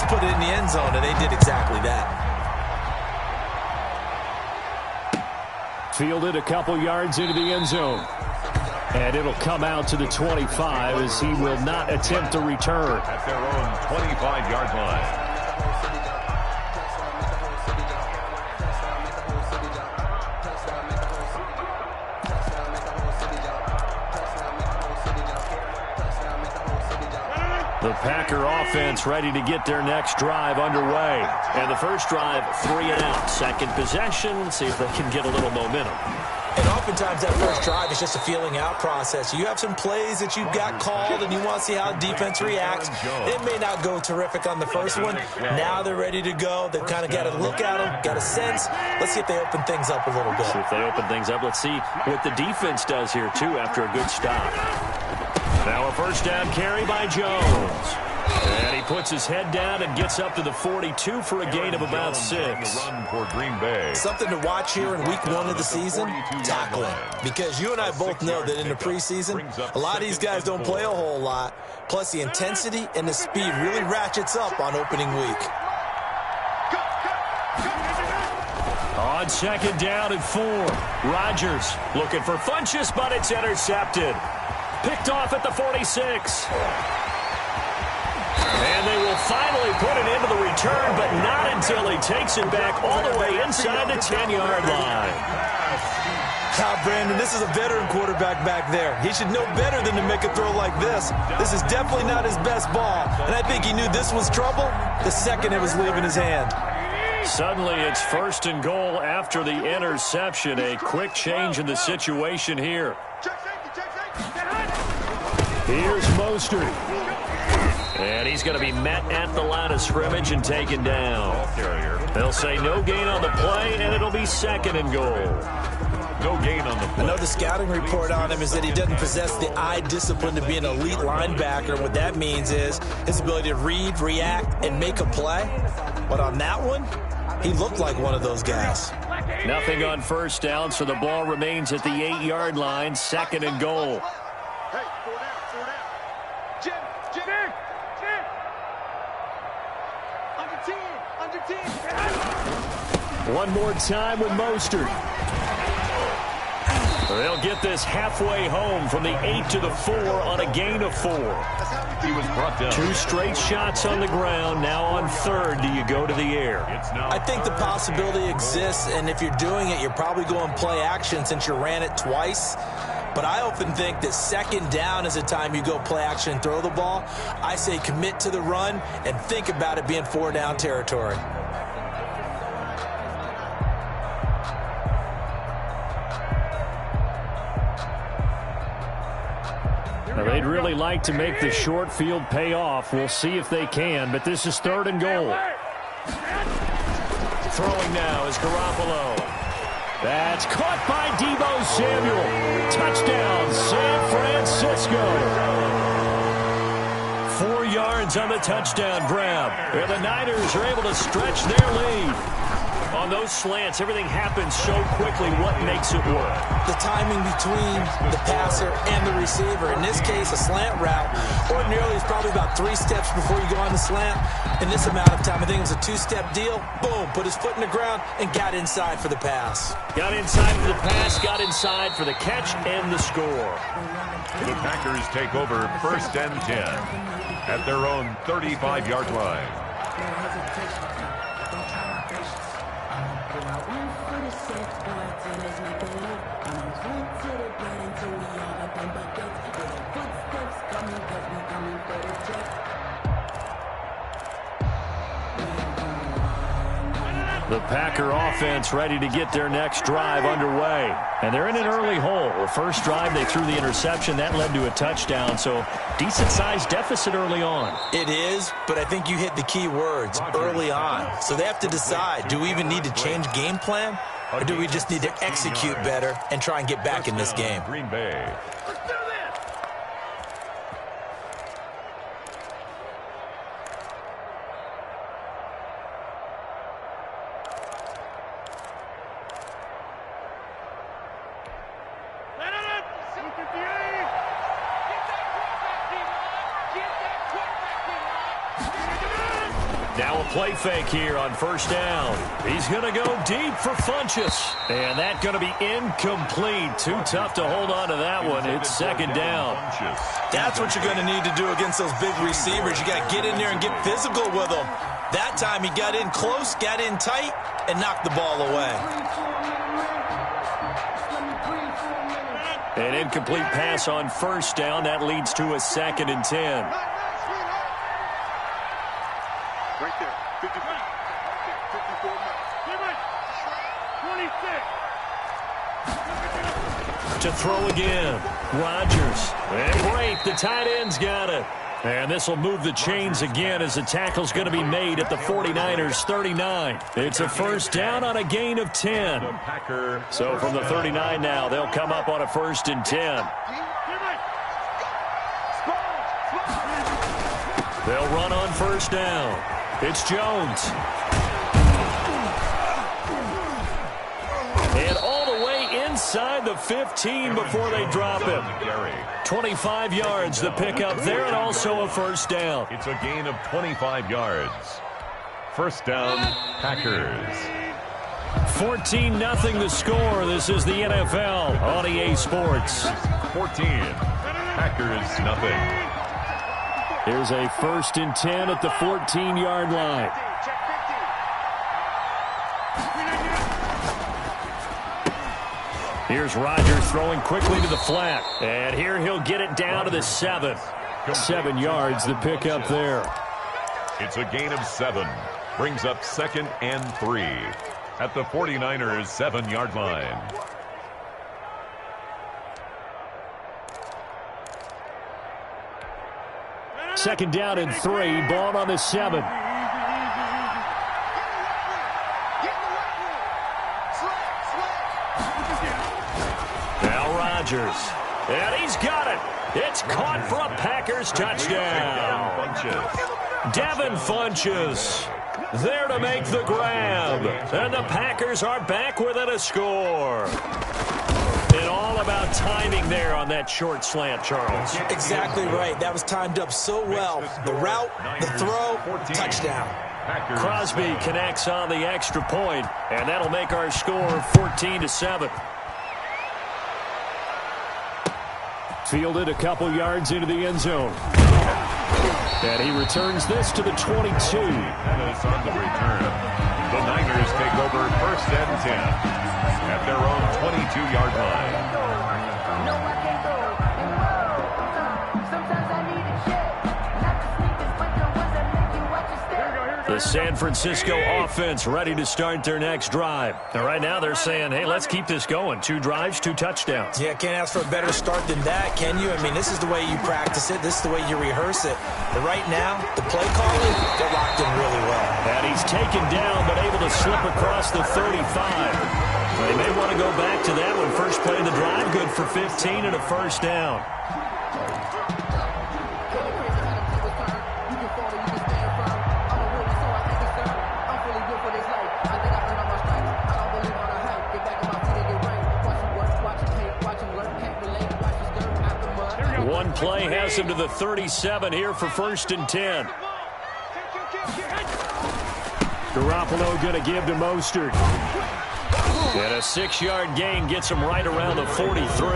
just put it in the end zone, and they did exactly that. Fielded a couple yards into the end zone. And it'll come out to the 25 as he will not attempt to return. At their own 25-yard line. The Packer offense ready to get their next drive underway. And the first drive, 3 and out. Second possession, see if they can get a little momentum. And oftentimes that first drive is just a feeling out process. You have some plays that you've got called and you want to see how defense reacts. It may not go terrific on the first one. Now they're ready to go. They've kind of got a look at them, got a sense. Let's see if they open things up a little bit. See if they open things up. Let's see what the defense does here, too, after a good stop. Now a first down carry by Jones. And he puts his head down and gets up to the 42 for a gain of about 6. Run for Green Bay. Something to watch here in week 1 of the season, tackling. Because you and I both know that in the preseason, a lot of these guys don't play a whole lot. Plus the intensity and the speed really ratchets up on opening week. On second down and 4, Rodgers looking for Funchess, but it's intercepted. Picked off at the 46. And they will finally put it into the return, but not until he takes it back all the way inside the 10-yard line. Now, Brandon, this is a veteran quarterback back there. He should know better than to make a throw like this. This is definitely not his best ball. And I think he knew this was trouble the second it was leaving his hand. Suddenly, it's first and goal after the interception. A quick change in the situation here. Here's Mostert. And he's going to be met at the line of scrimmage and taken down. They'll say no gain on the play, and it'll be second and goal. No gain on the play. I know the scouting report on him is that he doesn't possess the eye discipline to be an elite linebacker. And what that means is his ability to read, react, and make a play. But on that one, he looked like one of those guys. Nothing on first down, so the ball remains at the 8-yard line, second and goal. One more time with Mostert. They'll get this halfway home from the 8 to the 4 on a gain of 4. He was brought down. 2 straight shots on the ground. Now on third, do you go to the air? I think the possibility exists, and if you're doing it, you're probably going play action since you ran it twice. But I often think that second down is a time you go play action and throw the ball. I say commit to the run and think about it being 4-down territory. Now, they'd really like to make the short field pay off. We'll see if they can, but this is third and goal. Throwing now is Garoppolo. That's caught by Deebo Samuel. Touchdown, San Francisco. 4 yards on the touchdown grab. And the Niners are able to stretch their lead. On those slants, everything happens so quickly. What makes it work? The timing between the passer and the receiver. In this case, a slant route. Ordinarily, it's probably about 3 steps before you go on the slant. In this amount of time, I think it was a 2-step deal. Boom, put his foot in the ground and got inside for the pass. Got inside for the pass, got inside for the catch and the score. The Packers take over first and 10 at their own 35-yard line. The Packer offense ready to get their next drive underway. And they're in an early hole. The first drive, they threw the interception. That led to a touchdown, so decent-sized deficit early on. It is, but I think you hit the key words, early on. So they have to decide, do we even need to change game plan? Or do we just need to execute better and try and get back in this game? Green Bay. Now a play fake here on first down. He's going to go deep for Funchess. And that's going to be incomplete. Too tough to hold on to that one. It's second down. That's what you're going to need to do against those big receivers. You got to get in there and get physical with them. That time he got in close, got in tight, and knocked the ball away. An incomplete pass on first down. That leads to a 2nd and 10. Right there, 54. 54 26. To throw again. Rodgers. And great, the tight end's got it. And this will move the chains again as the tackle's going to be made at the 49ers' 39. It's a first down on a gain of 10. So from the 39 now, they'll come up on a 1st and 10. They'll run on first down. It's Jones. And all the way inside the 15 before they drop him. 25 yards the pickup there, and also a first down. It's a gain of 25 yards. First down, Packers. 14-0 the score. This is the NFL on EA Sports. 14. Packers, nothing. Here's a 1st and 10 at the 14-yard line. Here's Rodgers throwing quickly to the flat. And here he'll get it down to the 7. 7 yards the pickup there. It's a gain of 7. Brings up 2nd and 3 at the 49ers' 7-yard line. Second down and 3. Ball on the 7. Now Rodgers. And he's got it. It's caught for a Packers touchdown. Devin Funchess there to make the grab. And the Packers are back within a score. And all about timing there on that short slant, Charles. Exactly right. That was timed up so well. The route, the throw, touchdown. Crosby connects on the extra point, and that'll make our score 14-7. Fielded a couple yards into the end zone. And he returns this to the 22. That is on the return. The Niners take over 1st and 10 at their own 22-yard line. The San Francisco offense ready to start their next drive. And right now they're saying, hey, let's keep this going. 2 drives, 2 touchdowns. Yeah, can't ask for a better start than that, can you? I mean, this is the way you practice it. This is the way you rehearse it. But right now, the play calling, they're locked in really well. And he's taken down, but able to slip across the 35. They may want to go back to that one. First play of the drive, good for 15 and a first down. One play has him to the 37 here for 1st and 10. Garoppolo going to give to Mostert. And a 6-yard gain gets him right around the 43.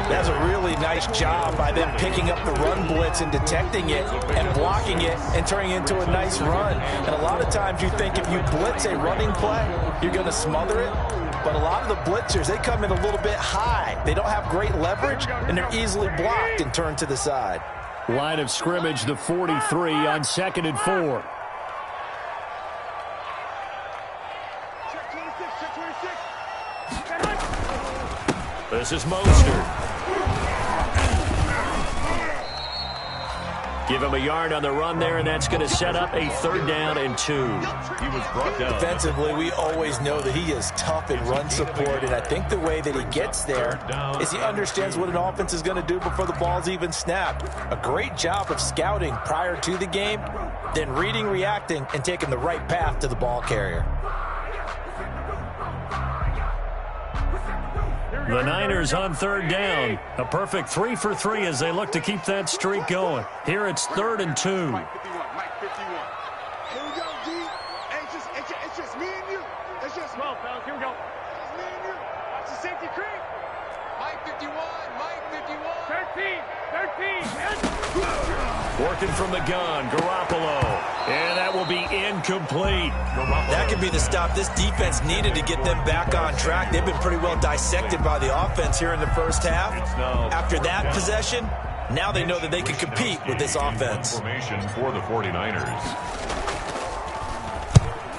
That's a really nice job by them picking up the run blitz and detecting it and blocking it and turning it into a nice run. And a lot of times you think if you blitz a running play, you're going to smother it. But a lot of the blitzers, they come in a little bit high. They don't have great leverage, and they're easily blocked and turned to the side. Line of scrimmage, the 43 on 2nd and 4. This is Mostert. Give him a yard on the run there, and that's going to set up a 3rd down and 2. He was brought down. Defensively, we always know that he is tough in run support, and I think the way that he gets there is he understands what an offense is going to do before the ball's even snapped. A great job of scouting prior to the game, then reading, reacting, and taking the right path to the ball carrier. The Niners on 3rd down. A perfect 3 for 3 as they look to keep that streak going. Here it's 3rd and 2. Here we go, G. It's just me and you. It's just 12, fellas. Here we go. It's me and you. Watch the safety creep. Mike 51, Mike 51. 13, 13. Working from the gun, Garoppolo. And that will be incomplete. That could be the stop this defense needed to get them back on track. They've been pretty well dissected by the offense here in the first half. After that possession, now they know that they can compete with this offense. Formation for the 49ers.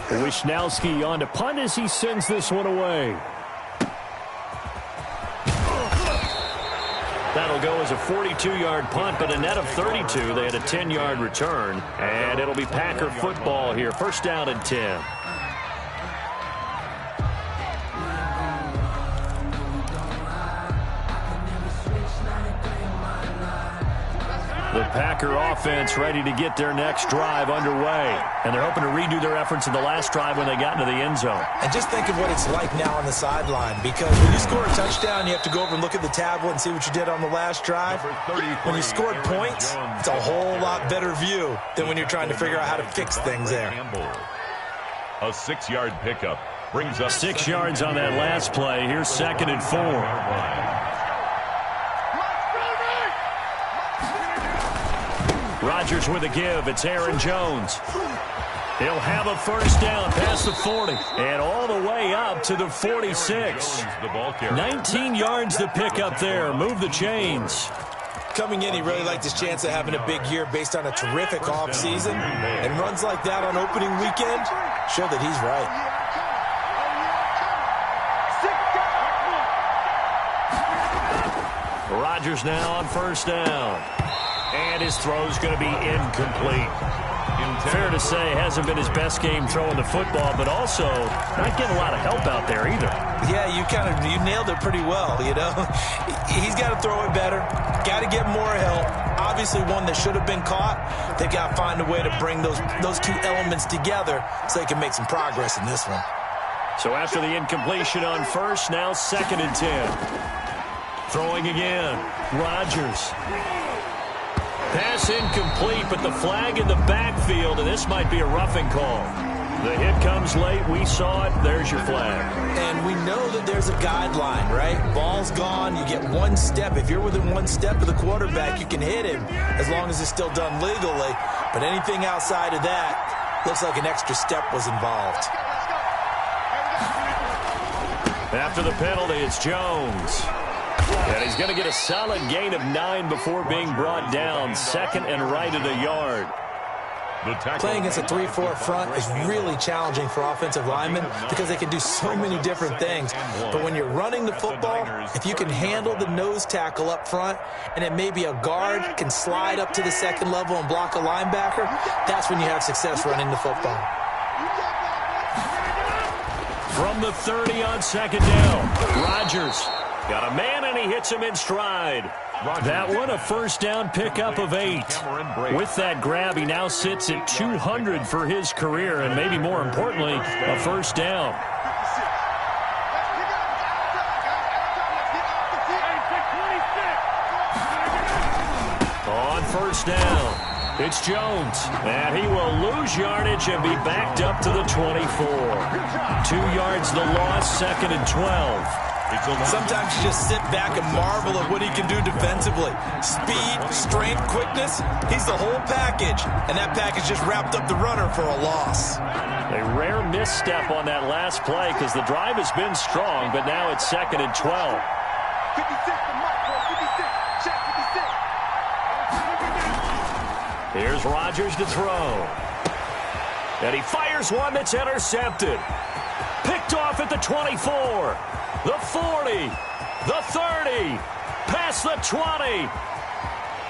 Wisnowski on to punt as he sends this one away. That'll go as a 42-yard punt, but a net of 32. They had a 10-yard return, and it'll be Packer football here. First down and 10. The Packer offense ready to get their next drive underway. And they're hoping to redo their efforts in the last drive when they got into the end zone. And just think of what it's like now on the sideline, because when you score a touchdown, you have to go over and look at the tablet and see what you did on the last drive. When you scored points, it's a whole lot better view than when you're trying to figure out how to fix things there. A 6-yard pickup brings up 6 yards on that last play. Here's 2nd and 4. Rodgers with a give. It's Aaron Jones. He'll have a first down past the 40 and all the way up to the 46. 19 yards to pick up there. Move the chains. Coming in, he really liked his chance of having a big year based on a terrific offseason. And runs like that on opening weekend show that he's right. Rodgers now on first down. And his throw's going to be incomplete. Fair to say, hasn't been his best game throwing the football, but also not getting a lot of help out there either. Yeah, you nailed it pretty well, you know. He's got to throw it better. Got to get more help. Obviously one that should have been caught. They've got to find a way to bring those two elements together so they can make some progress in this one. So after the incompletion on first, now 2nd and 10. Throwing again. Rodgers. Pass incomplete, but the flag in the backfield, and this might be a roughing call. The hit comes late. We saw it. There's your flag. And we know that there's a guideline, right? Ball's gone. You get one step. If you're within one step of the quarterback, you can hit him as long as it's still done legally. But anything outside of that looks like an extra step was involved. After the penalty, it's Jones. And he's going to get a solid gain of 9 before being brought down. 2nd and right at a yard. Playing against a 3-4 front is really challenging for offensive linemen because they can do so many different things. But when you're running the football, if you can handle the nose tackle up front, and it may be a guard can slide up to the 2nd level and block a linebacker, that's when you have success running the football. From the 30 on 2nd down, Rodgers. Got a man, and he hits him in stride. That one, a first down pickup of 8. With that grab, he now sits at 200 for his career, and maybe more importantly, a first down. On first down, it's Jones, and he will lose yardage and be backed up to the 24. 2 yards the loss, 2nd and 12. Sometimes you just sit back and marvel at what he can do defensively. Speed, strength, quickness, he's the whole package. And that package just wrapped up the runner for a loss. A rare misstep on that last play because the drive has been strong, but now it's 2nd and 12. 56, the mic, bro. 56. Check 56. Here's Rodgers to throw. And he fires one that's intercepted. Picked off at the 24. The 40, the 30, past the 20,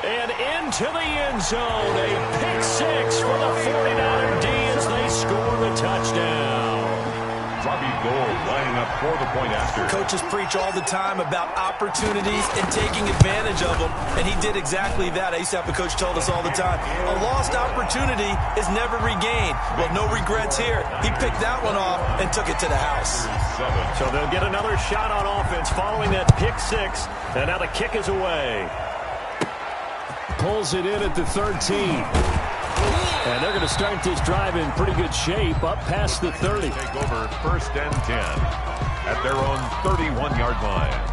and into the end zone. A pick 6 for the 49er D as they score the touchdown. Robbie Gould lining up for the point after. Coaches preach all the time about opportunities and taking advantage of them, and he did exactly that. I used to have a coach told us all the time, a lost opportunity is never regained. Well, no regrets here. He picked that one off and took it to the house. So they'll get another shot on offense following that pick 6, and now the kick is away. Pulls it in at the 13. And they're going to start this drive in pretty good shape, up past the 30. Take over 1st and 10 at their own 31-yard line.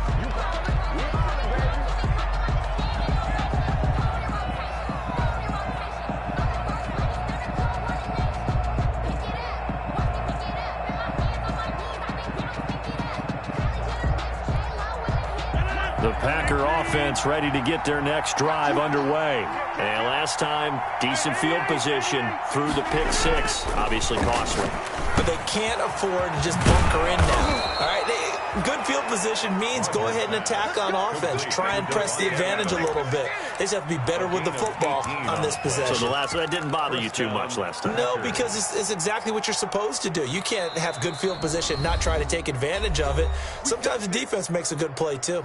The Packer offense ready to get their next drive underway. And last time, decent field position through the pick six. Obviously costly. But they can't afford to just bunker in now. All right, good field position means go ahead and attack on offense. Try and press the advantage a little bit. They just have to be better with the football on this possession. So that didn't bother you too much last time? No, because it's exactly what you're supposed to do. You can't have good field position, not try to take advantage of it. Sometimes the defense makes a good play, too.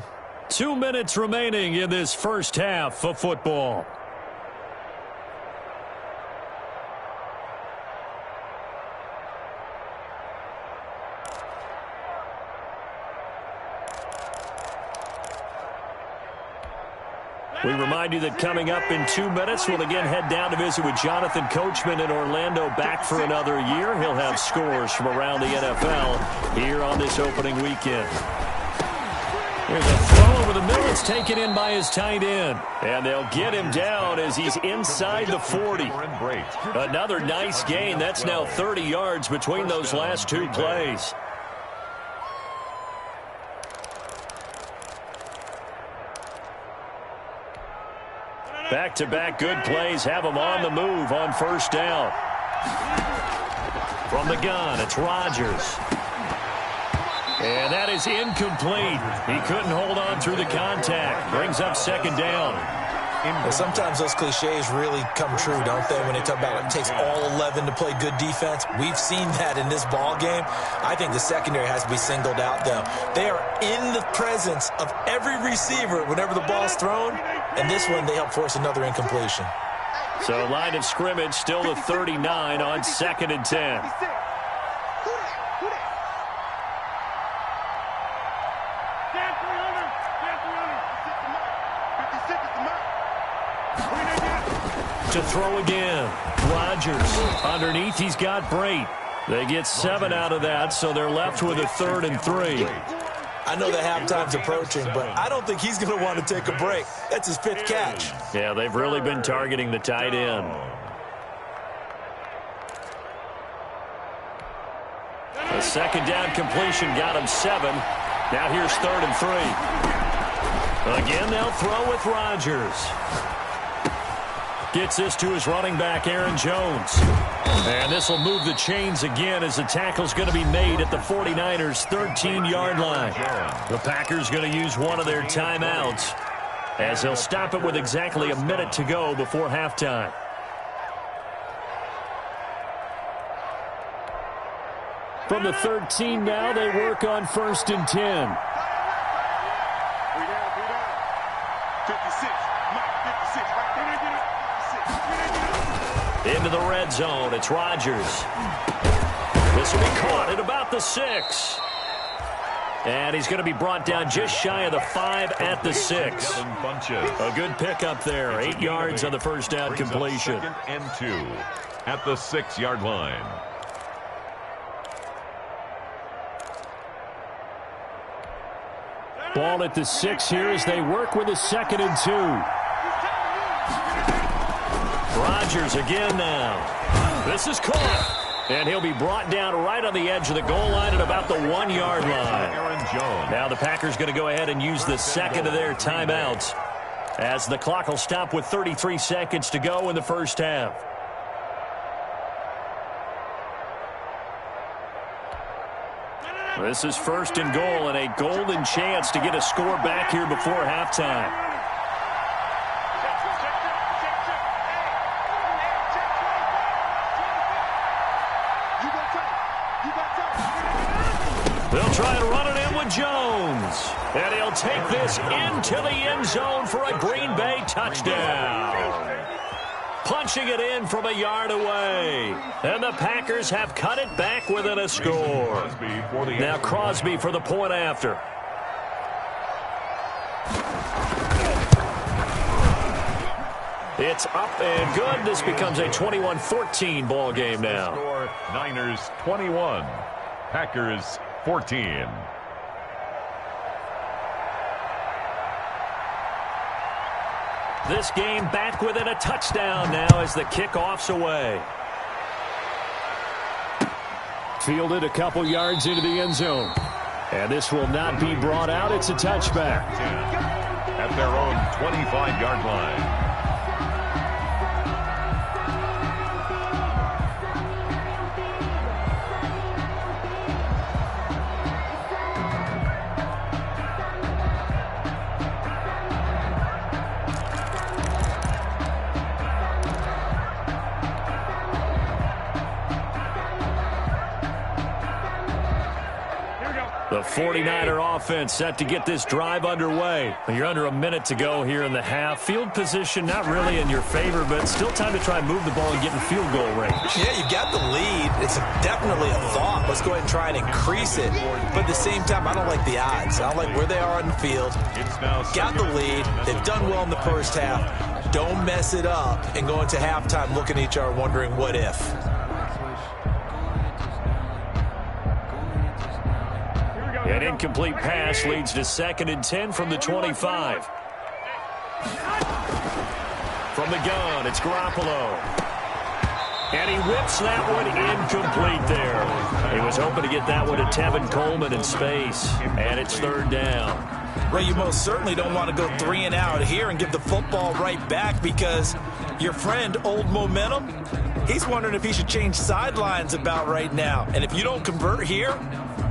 2 minutes remaining in this first half of football. We remind you that coming up in 2 minutes, we'll again head down to visit with Jonathan Coachman in Orlando, back for another year. He'll have scores from around the NFL here on this opening weekend. Here's a throw over the middle. It's taken in by his tight end. And they'll get him down as he's inside the 40. Another nice gain. That's now 30 yards between those last two plays. Back-to-back good plays have him on the move on first down. From the gun, it's Rodgers. And that is incomplete. He couldn't hold on through the contact. Brings up second down. Well, sometimes those cliches really come true, don't they? When they talk about it takes all 11 to play good defense. We've seen that in this ball game. I think the secondary has to be singled out, though. They are in the presence of every receiver whenever the ball's thrown. And this one, they help force another incompletion. So line of scrimmage still the 39 on 2nd and 10. To throw again. Rodgers underneath. He's got Brate. They get 7 out of that, so they're left with a 3rd and 3. I know the halftime's approaching, but I don't think he's going to want to take a break. That's his 5th catch. Yeah, they've really been targeting the tight end. A second down completion got him 7. Now here's 3rd and 3. Again, they'll throw with Rodgers. Gets this to his running back, Aaron Jones. And this will move the chains again as the tackle's going to be made at the 49ers' 13-yard line. The Packers going to use one of their timeouts as they'll stop it with exactly a minute to go before halftime. From the 13 now, they work on 1st and 10. 56. Into the red zone. It's Rodgers. This will be caught at about the 6. And he's going to be brought down just shy of the 5 at the 6. A good pickup there. 8 yards on the first down completion. 2nd and 2 at the 6-yard line. Ball at the 6 here as they work with a 2nd and 2. Rodgers again now. This is caught. And he'll be brought down right on the edge of the goal line at about the 1-yard line. Aaron Jones. Now the Packers going to go ahead and use the second of their timeouts as the clock will stop with 33 seconds to go in the first half. This is 1st and goal and a golden chance to get a score back here before halftime. They'll try to run it in with Jones. And he'll take this into the end zone for a Green Bay touchdown. Punching it in from a yard away. And the Packers have cut it back within a score. Now Crosby for the point after. It's up and good. This becomes a 21-14 ball game now. Score, Niners 21, Packers 14. This game back within a touchdown now as the kickoff's away. Fielded a couple yards into the end zone. And this will not be brought out. It's a touchback. At their own 25-yard line. The 49er offense set to get this drive underway. You're under a minute to go here in the half. Field position not really in your favor, but still time to try and move the ball and get in field goal range. Yeah, you got the lead. It's definitely a thought. Let's go ahead and try and increase it. But at the same time, I don't like the odds. I don't like where they are on the field. Got the lead. They've done well in the first half. Don't mess it up and go into halftime looking at each other wondering what if. An incomplete pass leads to 2nd and 10 from the 25. From the gun, it's Garoppolo. And he whips that one incomplete there. He was hoping to get that one to Tevin Coleman in space. And it's 3rd down. Well, you most certainly don't want to go 3 and out here and give the football right back because your friend, Old Momentum, he's wondering if he should change sidelines about right now. And if you don't convert here,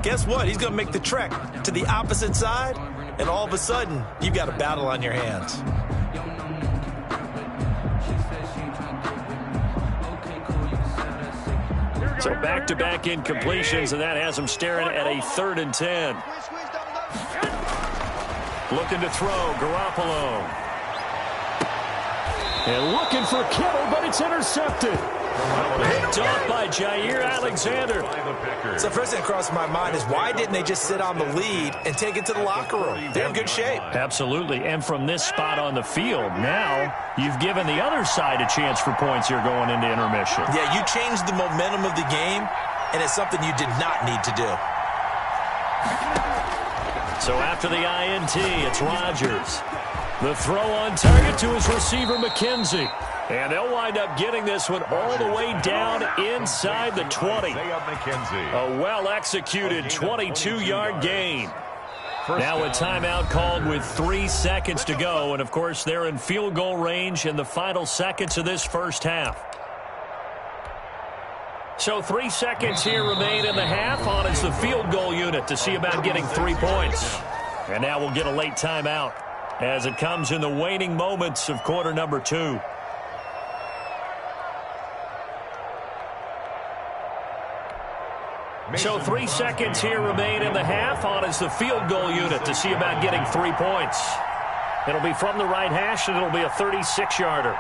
guess what? He's going to make the trek to the opposite side, and all of a sudden, you've got a battle on your hands. So back-to-back incompletions, and that has him staring at a 3rd and 10. Looking to throw, Garoppolo. And looking for Kittle, but it's intercepted. Picked off by Jair Alexander. So first thing that crossed my mind is why didn't they just sit on the lead and take it to the locker room? They're in good shape. Absolutely. And from this spot on the field, now you've given the other side a chance for points here going into intermission. Yeah, you changed the momentum of the game, and it's something you did not need to do. So after the INT, it's Rodgers. The throw on target to his receiver, McKenzie. And they'll wind up getting this one all the way down inside the 20. A well-executed 22-yard gain. Now a timeout called with 3 seconds to go. And, of course, they're in field goal range in the final seconds of this first half. So 3 seconds here remain in the half on as the field goal unit to see about getting 3 points. And now we'll get a late timeout as it comes in the waning moments of quarter number 2. So 3 seconds here remain in the half on as the field goal unit to see about getting 3 points. It'll be from the right hash, and it'll be a 36-yarder.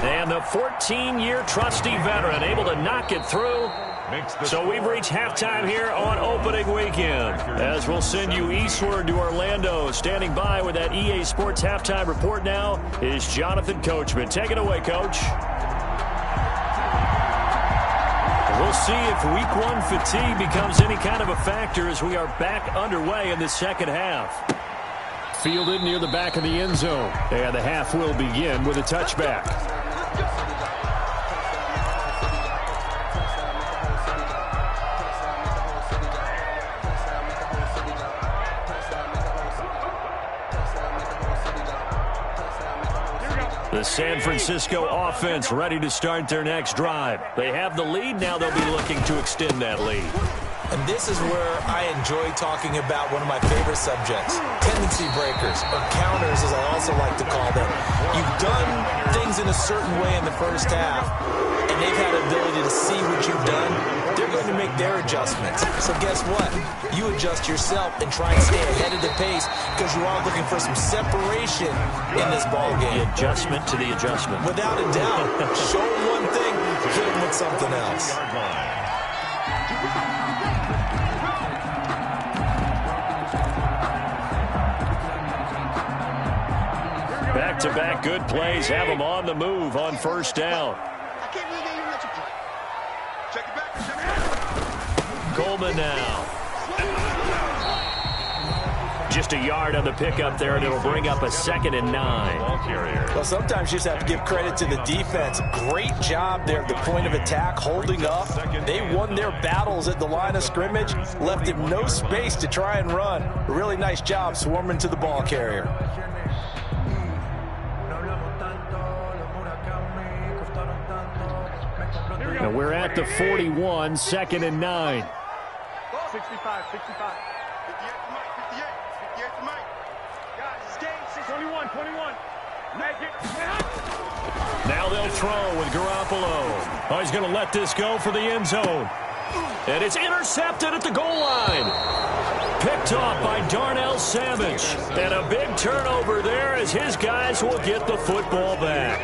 And the 14-year trusty veteran able to knock it through. So we've reached halftime here on opening weekend. As we'll send you eastward to Orlando. Standing by with that EA Sports halftime report now is Jonathan Coachman. Take it away, Coach. We'll see if week 1 fatigue becomes any kind of a factor as we are back underway in the second half. Fielded near the back of the end zone. And the half will begin with a touchback. The San Francisco offense ready to start their next drive. They have the lead. Now they'll be looking to extend that lead. And this is where I enjoy talking about one of my favorite subjects, tendency breakers, or counters as I also like to call them. You've done things in a certain way in the first half, and they've had the ability to see what you've done. They're going to make their adjustments. So guess what? You adjust yourself and try and stay ahead of the pace because you are looking for some separation in this ball game. The adjustment to the adjustment. Without a doubt. Show them one thing, hit them with something else. back-to-back good plays have them on the move on first down. I can't believe they even let you play. Check it back. Check it back. Coleman now. Just a yard on the pickup there, and it'll bring up a 2nd and 9. Well, sometimes you just have to give credit to the defense. Great job there at the point of attack, holding up. They won their battles at the line of scrimmage, left him no space to try and run. A really nice job swarming to the ball carrier. Now we're at the 41, 2nd and 9. 65, 65. 21, 21. Make it. Now they'll throw with Garoppolo. Oh, he's going to let this go for the end zone. And it's intercepted at the goal line. Picked off by Darnell Savage. And a big turnover there as his guys will get the football back.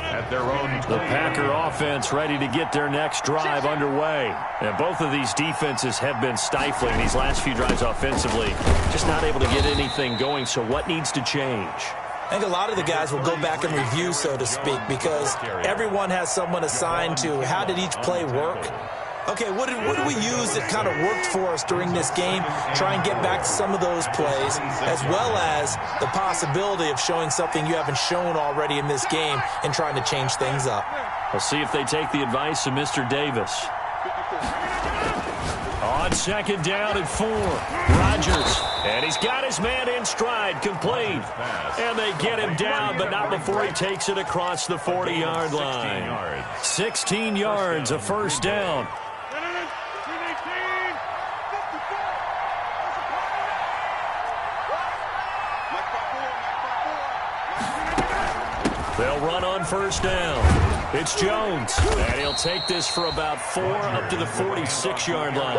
At their own The Packer offense ready to get their next drive underway. And both of these defenses have been stifling these last few drives offensively. Just not able to get anything going, so what needs to change? I think a lot of the guys will go back and review, so to speak, because everyone has someone assigned to how did each play work. Okay, what did we use that kind of worked for us during this game? Try and get back to some of those plays, as well as the possibility of showing something you haven't shown already in this game and trying to change things up. We'll see if they take the advice of Mr. Davis. On 2nd down and 4, Rodgers. And he's got his man in stride, complete. And they get him down, but not before he takes it across the 40-yard line. 16 yards, a first down. They'll run on first down. It's Jones. And he'll take this for about 4 up to the 46-yard line.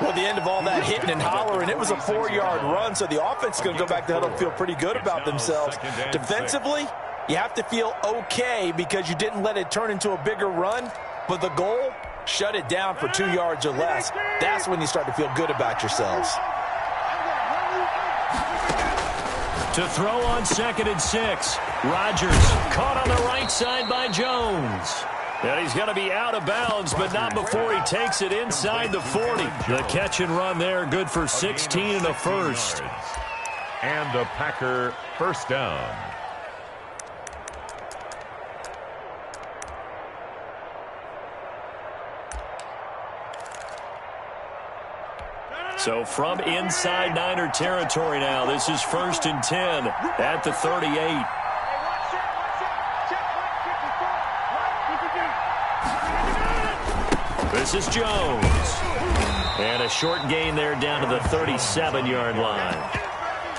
Well, the end of all that hitting and hollering, it was a 4-yard run, so the offense is going to go back to huddle and feel pretty good about themselves. Defensively, you have to feel okay because you didn't let it turn into a bigger run, but the goal, shut it down for 2 yards or less. That's when you start to feel good about yourselves. To throw on 2nd and 6. Rodgers caught on the right side by Jones. And he's going to be out of bounds, but not before he takes it inside the 40. The catch and run there, good for 16 and a first. And the Packer first down. So from inside Niner territory now, this is 1st and 10 at the 38. This is Jones. And a short gain there down to the 37-yard line.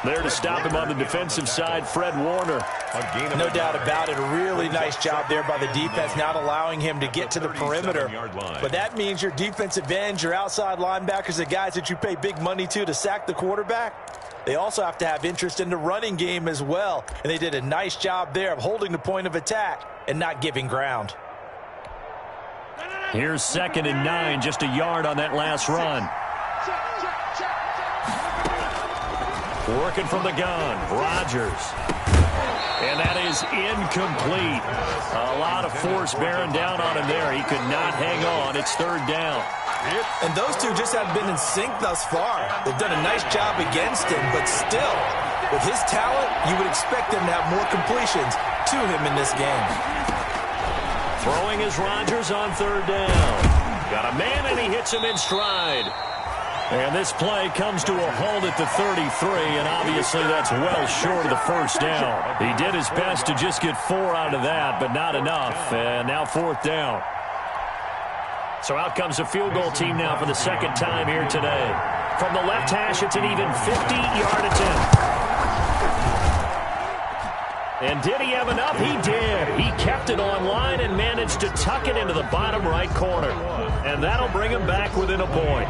There to stop him on the defensive side, Fred Warner. No doubt about it. A really nice job there by the defense, not allowing him to get to the perimeter. But that means your defensive ends, your outside linebackers, the guys that you pay big money to sack the quarterback, they also have to have interest in the running game as well. And they did a nice job there of holding the point of attack and not giving ground. Here's 2nd and 9, just a yard on that last run. Working from the gun, Rodgers. And that is incomplete. A lot of force bearing down on him there. He could not hang on. It's 3rd down. And those two just haven't been in sync thus far. They've done a nice job against him, but still, with his talent, you would expect them to have more completions to him in this game. Throwing is Rodgers on 3rd down. Got a man, and he hits him in stride. And this play comes to a halt at the 33, and obviously that's well short of the first down. He did his best to just get 4 out of that, but not enough. And now 4th down. So out comes the field goal team now for the 2nd time here today. From the left hash, it's an even 50-yard attempt. And did he have enough? He did. He kept it on line and managed to tuck it into the bottom right corner. And that'll bring him back within a point.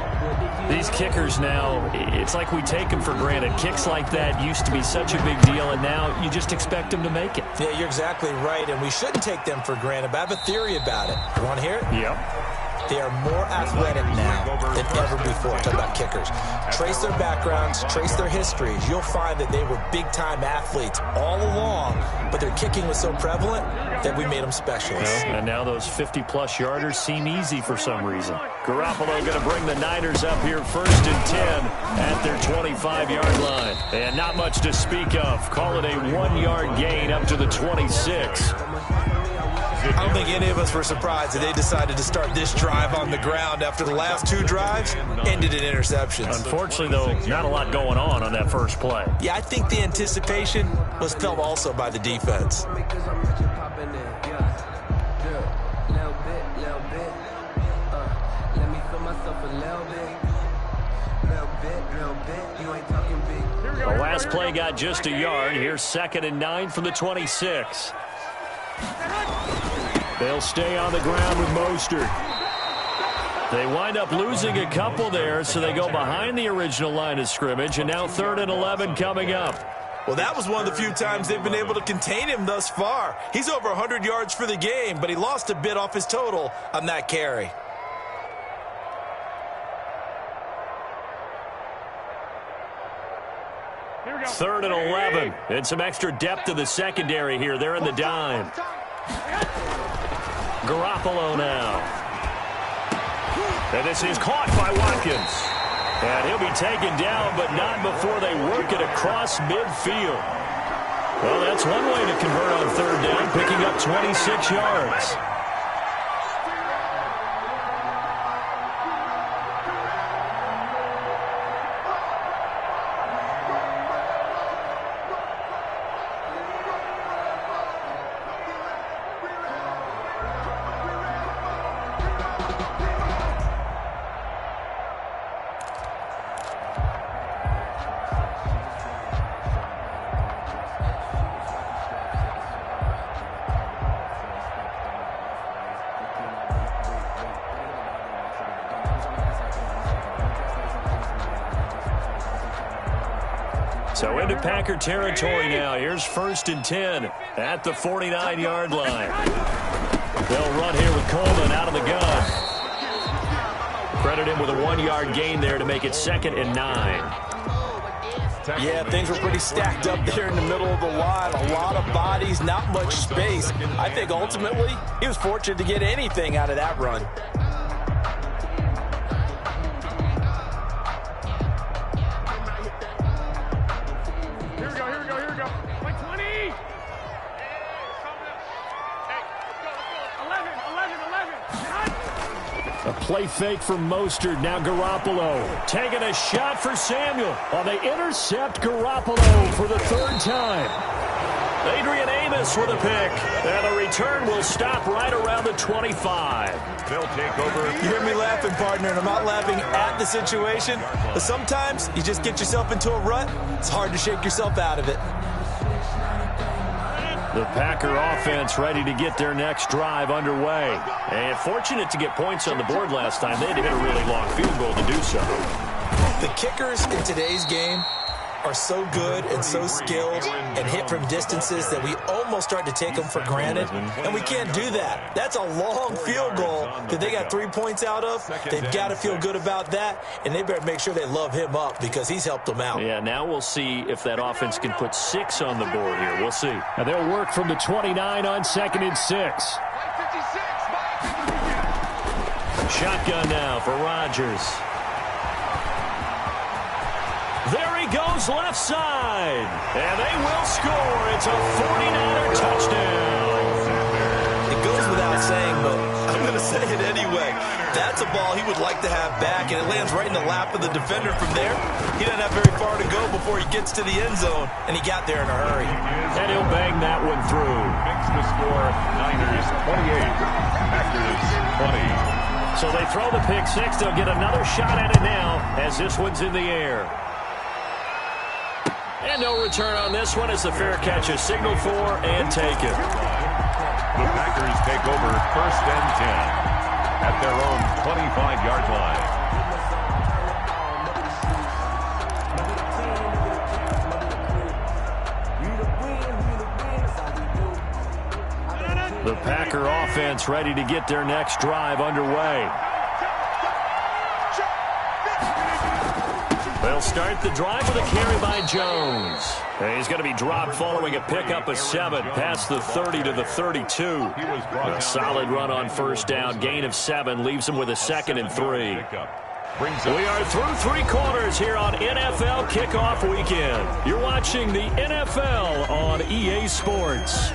These kickers now, it's like we take them for granted. Kicks like that used to be such a big deal, and now you just expect them to make it. Yeah, you're exactly right, and we shouldn't take them for granted. But I have a theory about it. You want to hear it? Yep. They are more athletic now than ever before. I'm talking about kickers. Trace their backgrounds, trace their histories. You'll find that they were big-time athletes all along, but their kicking was so prevalent that we made them specialists. And now those 50-plus yarders seem easy for some reason. Garoppolo going to bring the Niners up here 1st and 10 at their 25-yard line. And not much to speak of. Call it a 1-yard gain up to the 26. I don't think any of us were surprised that they decided to start this drive on the ground after the last 2 drives ended in interceptions. Unfortunately, though, not a lot going on that first play. Yeah, I think the anticipation was felt also by the defense. The last play got just a yard. Here's 2nd and 9 from the 26. They'll stay on the ground with Mostert. They wind up losing a couple there, so they go behind the original line of scrimmage, and now 3rd and 11 coming up. Well, that was one of the few times they've been able to contain him thus far. He's over 100 yards for the game, but he lost a bit off his total on that carry. Third and 11. And some extra depth to the secondary here. They're in the dime. Garoppolo now. And this is caught by Watkins. And he'll be taken down, but not before they work it across midfield. Well, that's one way to convert on 3rd down, picking up 26 yards. So into Packer territory now. Here's 1st and 10 at the 49-yard line. They'll run here with Coleman out of the gun. Credit him with a 1-yard gain there to make it 2nd and 9. Yeah, things were pretty stacked up there in the middle of the line. A lot of bodies, not much space. I think ultimately he was fortunate to get anything out of that run. A play fake from Mostert. Now Garoppolo taking a shot for Samuel. Well, they intercept Garoppolo for the 3rd time. Adrian Amos with a pick. And the return will stop right around the 25. They'll take over. You hear me laughing, partner, and I'm not laughing at the situation. But sometimes you just get yourself into a rut. It's hard to shake yourself out of it. The Packer offense ready to get their next drive underway. And fortunate to get points on the board last time. They had to hit a really long field goal to do so. The kickers in today's game are so good and so skilled and hit from distances that we almost start to take them for granted, and we can't do that. That's a long field goal that they got 3 points out of. They've got to feel good about that, and they better make sure they love him up because he's helped them out. Yeah, now we'll see if that offense can put 6 on the board here. We'll see. And they'll work from the 29 on 2nd and 6. Shotgun now for Rodgers. There he goes left side. And they will score. It's a 49er touchdown. It goes without saying, but I'm going to say it anyway. That's a ball he would like to have back, and it lands right in the lap of the defender from there. He doesn't have very far to go before he gets to the end zone, and he got there in a hurry. And he'll bang that one through. Makes the score Niners 28, Packers 20. So they throw the pick six. They'll get another shot at it now as this one's in the air. And no return on this one as the fair catch is signaled for and taken. The Packers take over 1st and 10 at their own 25-yard line. The Packer offense ready to get their next drive underway. They'll start the drive with a carry by Jones. And he's going to be dropped following a pickup of 7 past the 30 to the 32. A solid run on first down. Gain of 7 leaves him with a 2nd and 3. We are through 3 quarters here on NFL Kickoff Weekend. You're watching the NFL on EA Sports.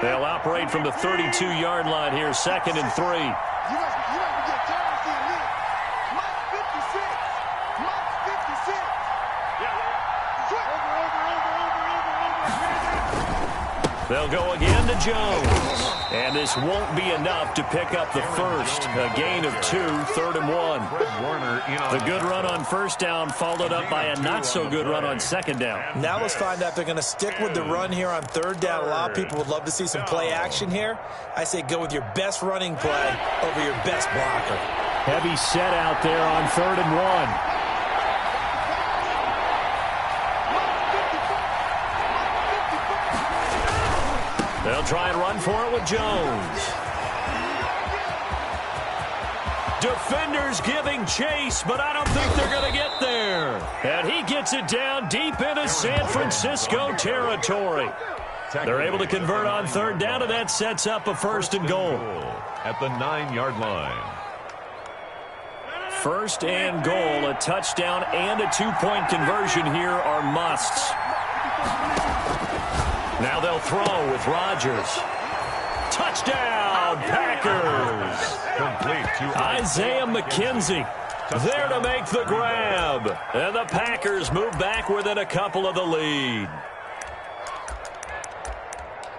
They'll operate from the 32-yard line here, 2nd and 3. You must get tired of seeing this. Mike 56. Mike 56. They'll go again to Jones. And this won't be enough to pick up the first. A gain of 2, 3rd and 1. The good run on first down followed up by a not-so-good run on 2nd down. Now let's find out if they're going to stick with the run here on 3rd down. A lot of people would love to see some play action here. I say go with your best running play over your best blocker. Heavy set out there on 3rd and 1. They'll try and run for it with Jones. Defenders giving chase, but I don't think they're going to get there. And he gets it down deep into San Francisco territory. They're able to convert on 3rd down, and that sets up a 1st and goal. At the 9-yard line. 1st and goal, a touchdown and a 2-point conversion here are musts. Now they'll throw with Rodgers. Touchdown, Packers. Complete to Isaiah McKenzie there to make the grab. And the Packers move back within a couple of the lead.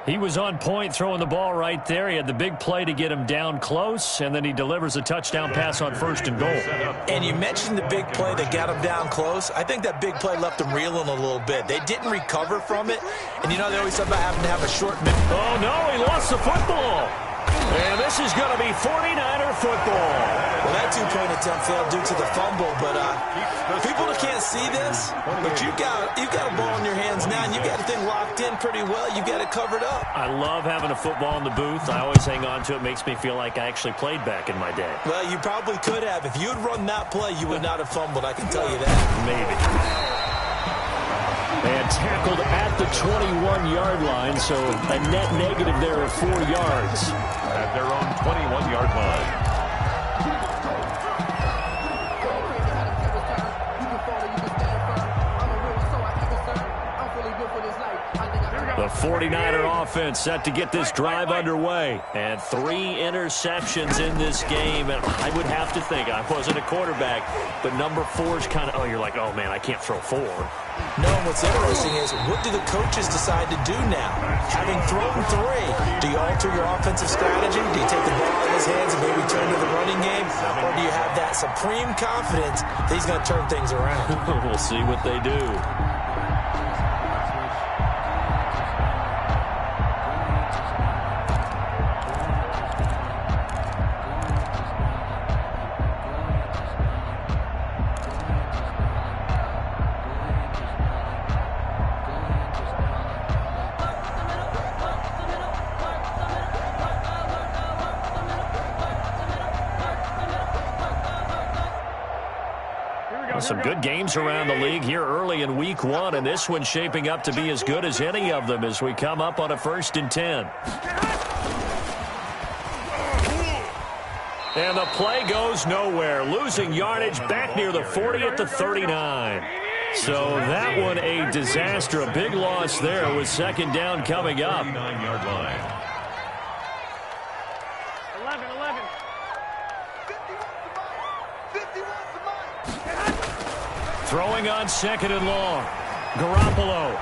He was on point throwing the ball right there. He had the big play to get him down close, and then he delivers a touchdown pass on 1st and goal. And you mentioned the big play that got him down close. I think that big play left him reeling a little bit. They didn't recover from it. And you know they always talk about having to have a short minute. Oh, no, he lost the football. And this is going to be 49er football. Well, that 2-point attempt failed due to the fumble, but people that can't see this, but you got a ball in your hands now, and you got the thing locked in pretty well. You got it covered up. I love having a football in the booth. I always hang on to it. Makes me feel like I actually played back in my day. Well, you probably could have. If you had run that play, you would not have fumbled, I can tell you that. Maybe. And tackled at the 21-yard line, so a net negative there of 4 yards. At their own 21-yard line. The 49er offense set to get this drive underway. And 3 interceptions in this game. And I would have to think, I wasn't a quarterback, but number 4 is kind of, you're like, oh, man, I can't throw 4. No, what's interesting is, what do the coaches decide to do now? Having thrown 3, do you alter your offensive strategy? Do you take the ball out of his hands and maybe turn to the running game? Or do you have that supreme confidence that he's going to turn things around? We'll see what they do. Some good games around the league here early in week 1, and this one's shaping up to be as good as any of them as we come up on a 1st and 10. And the play goes nowhere, losing yardage back near the 40 at the 39. So that one a disaster, a big loss there with 2nd down coming up. 9-yard line. 11. Throwing on 2nd and long. Garoppolo.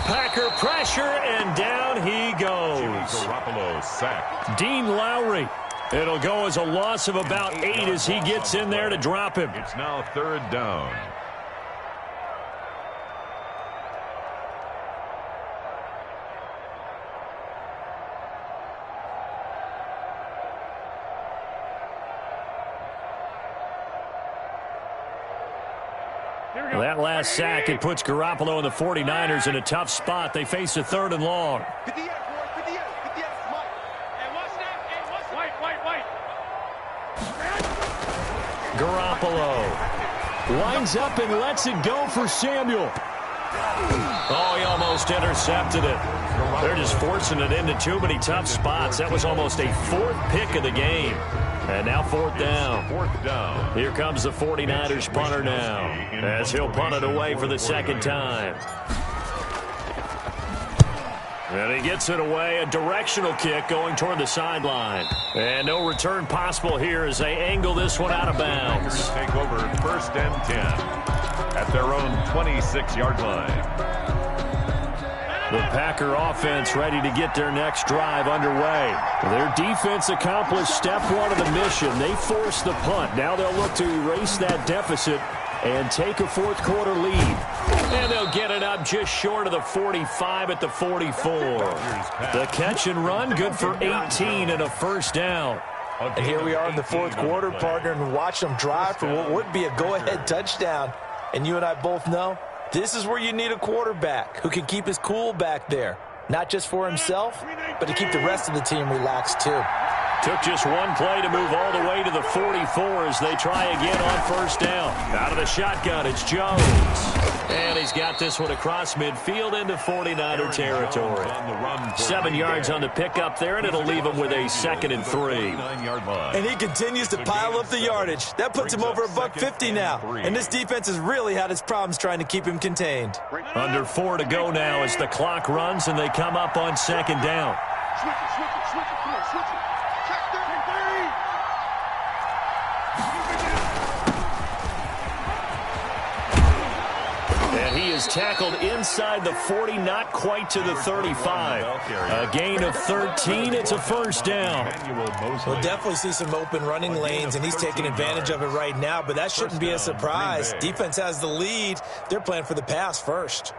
Packer pressure, and down he goes. Garoppolo sacked. Dean Lowry. It'll go as a loss of about 8 as he gets in there to drop him. It's now 3rd down. go. That last sack, it puts Garoppolo and the 49ers in a tough spot. They face a 3rd and long. 58, boys, 58, 58, Mike. Hey, watch that. Hey, watch White. Garoppolo lines up and lets it go for Samuel. Oh, he almost intercepted it. They're just forcing it into too many tough spots. That was almost a 4th pick of the game. And now 4th down. 4th down. Here comes the 49ers punter now, as he'll punt it away for the 2nd time. And he gets it away, a directional kick going toward the sideline. And no return possible here as they angle this one out of bounds. Take over 1st and 10 at their own 26-yard line. The Packer offense ready to get their next drive underway. Their defense accomplished step 1 of the mission. They forced the punt. Now they'll look to erase that deficit and take a 4th quarter lead. And they'll get it up just short of the 45 at the 44. The catch and run, good for 18 and a 1st down. And here we are in the 4th quarter, partner, and watch them drive for what would be a go-ahead touchdown. And you and I both know this is where you need a quarterback who can keep his cool back there. Not just for himself, but to keep the rest of the team relaxed too. Took just one play to move all the way to the 44 as they try again on 1st down. Out of the shotgun, it's Jones. And he's got this one across midfield into 49er territory. 7 yards on the pickup there, and it'll leave him with a 2nd and 3. And he continues to pile up the yardage. That puts him over $150 now. And this defense has really had its problems trying to keep him contained. Under 4 to go now as the clock runs and they come up on 2nd down. Switch it, come on, switch it. Check 33. And he is tackled inside the 40, not quite to the 35. A gain of 13. It's a 1st down. We'll definitely see some open running lanes, and he's taking advantage of it right now, but that shouldn't be a surprise. Defense has the lead. They're playing for the pass first.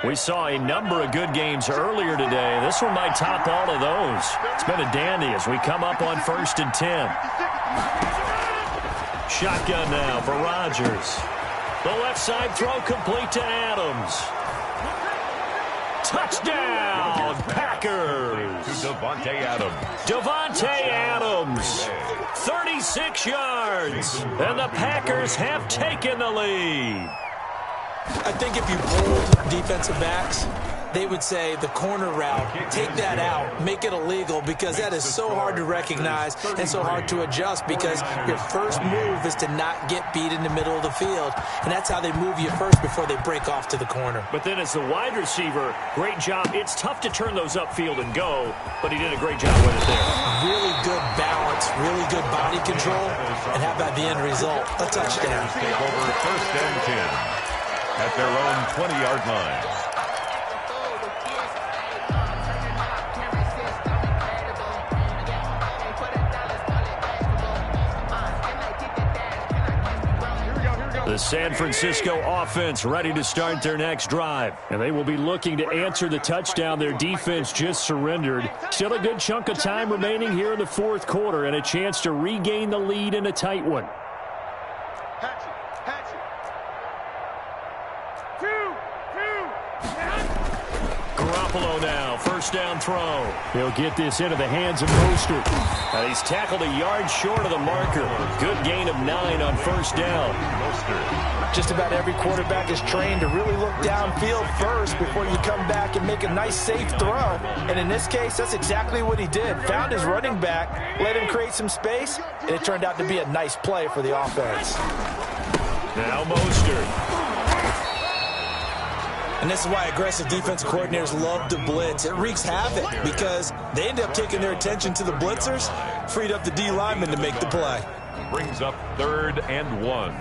We saw a number of good games earlier today. This one might top all of those. It's been a dandy as we come up on 1st and 10. Shotgun now for Rodgers. The left side throw complete to Adams. Touchdown, Packers. To Davante Adams. Davante Adams, 36 yards, and the Packers have taken the lead. I think if you polled defensive backs, they would say the corner route, take that out, make it illegal, because that is so hard to recognize and so hard to adjust, because your first move is to not get beat in the middle of the field, and that's how they move you first before they break off to the corner. But then as the wide receiver, great job. It's tough to turn those upfield and go, but he did a great job with it there. Really good balance, really good body control, and how about the end result? A touchdown. Take over 1st and 10 at their own 20-yard line. The San Francisco offense ready to start their next drive. And they will be looking to answer the touchdown their defense just surrendered. Still a good chunk of time remaining here in the 4th quarter and a chance to regain the lead in a tight one. Garoppolo now, 1st down throw. He'll get this into the hands of Mostert. And he's tackled a yard short of the marker. Good gain of 9 on 1st down. Just about every quarterback is trained to really look downfield first before you come back and make a nice, safe throw. And in this case, that's exactly what he did. Found his running back, let him create some space, and it turned out to be a nice play for the offense. Now Mostert. And this is why aggressive defensive coordinators love to blitz. It wreaks havoc because they end up taking their attention to the blitzers, freed up the D lineman to make the play. Brings up 3rd and 1.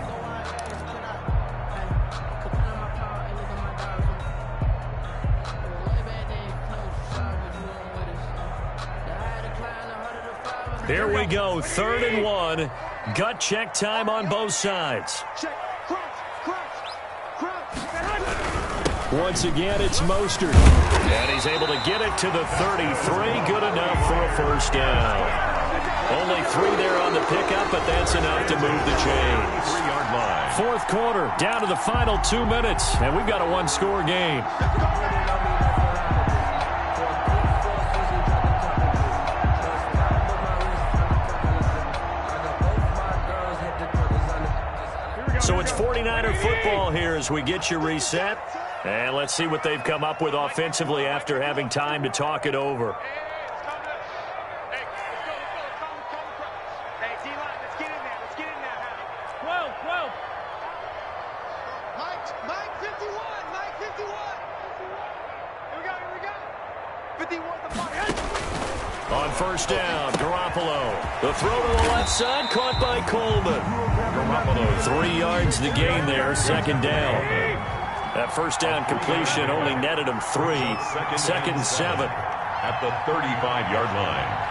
Here we go, 3rd and 1. Gut check time on both sides. Once again, it's Mostert. And he's able to get it to the 33. Good enough for a 1st down. Only 3 there on the pickup, but that's enough to move the chains. 3-yard line. Fourth quarter, down to the final 2 minutes, and we've got a one-score game. So it's 49er football here as we get you reset. And let's see what they've come up with offensively after having time to talk it over. On first down, Garoppolo. The throw to the left side, caught by Coleman. Garoppolo, 3 yards to the gain there, second down. That first down completion only netted him 3. Second and 7. At the 35-yard line.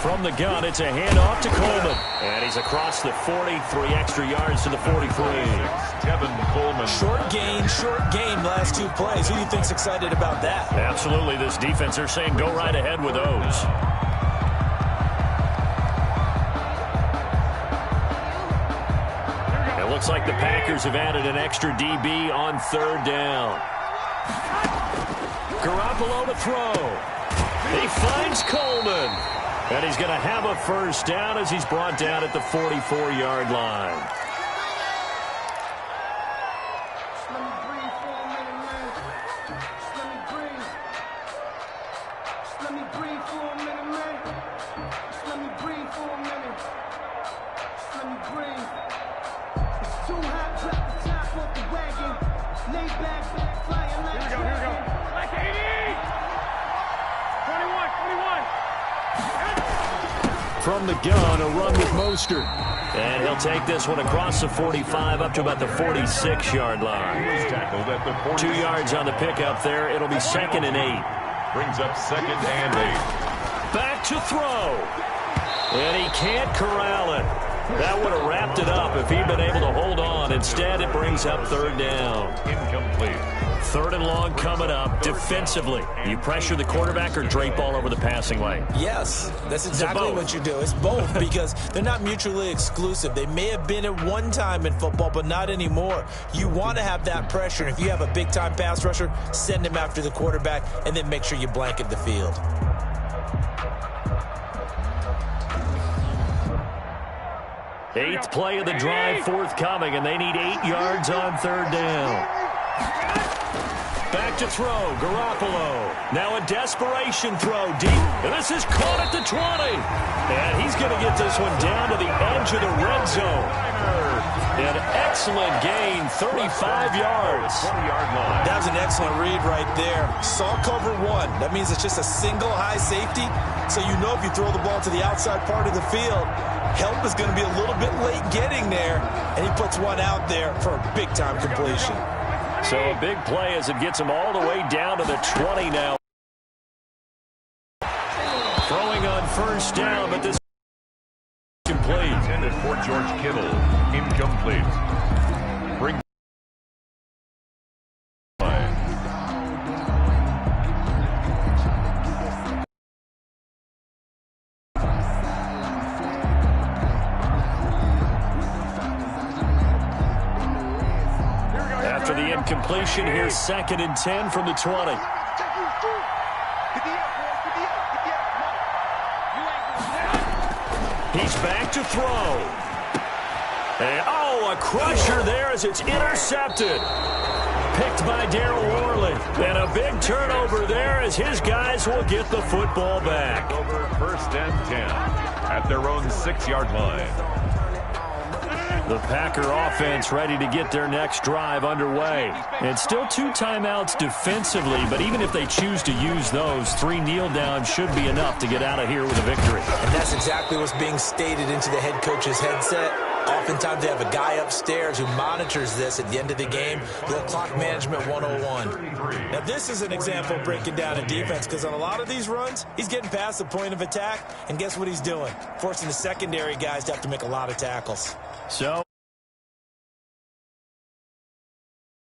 From the gun, it's a handoff to Coleman. And he's across the 40, 3 extra yards to the 43. Kevin Coleman. Short gain, last 2 plays. Who do you think's excited about that? Absolutely, this defense, they're saying go right ahead with those. It looks like the Packers have added an extra DB on third down. Garoppolo to throw. He finds Coleman. And he's going to have a first down as he's brought down at the 44-yard line. From the gun, a run with Mostert. And he'll take this one across the 45 up to about the 46-yard line. 2 yards on the pickup there. It'll be second and 8. Brings up second and 8. Back to throw. And he can't corral it. That would have wrapped it up if he'd been able to hold on. Instead, it brings up third down. Incomplete. Third and long coming up. Defensively, you pressure the quarterback or drape all over the passing lane? Yes, that's exactly what you do. It's both because they're not mutually exclusive. They may have been at one time in football, but not anymore. You want to have that pressure. If you have a big-time pass rusher, send him after the quarterback, and then make sure you blanket the field. Eighth play of the drive forthcoming, and they need 8 yards on third down. Back to throw, Garoppolo. Now a desperation throw deep, and this is caught at the 20. And he's going to get this one down to the edge of the red zone. An excellent gain, 35 yards. 20-yard line. That was an excellent read right there. Saw cover 1. That means it's just a single high safety. So you know if you throw the ball to the outside part of the field, help is going to be a little bit late getting there. And he puts one out there for a big-time completion. So a big play as it gets him all the way down to the 20 now. Throwing on first down, but this is complete. Intended for George Kittle. Incomplete. Bring after the incompletion, here's second and 10 from the 20. He's back to throw. And, a crusher there as it's intercepted. Picked by Darryl Worley. And a big turnover there as his guys will get the football back. over first and 10 at their own 6-yard line. The Packer offense ready to get their next drive underway. And still 2 timeouts defensively, but even if they choose to use those, 3 kneel downs should be enough to get out of here with a victory. And that's exactly what's being stated into the head coach's headset. Oftentimes they have a guy upstairs who monitors this at the end of the game. Little clock management 101. Now this is an example of breaking down a defense because on a lot of these runs, he's getting past the point of attack. And guess what he's doing? Forcing the secondary guys to have to make a lot of tackles. So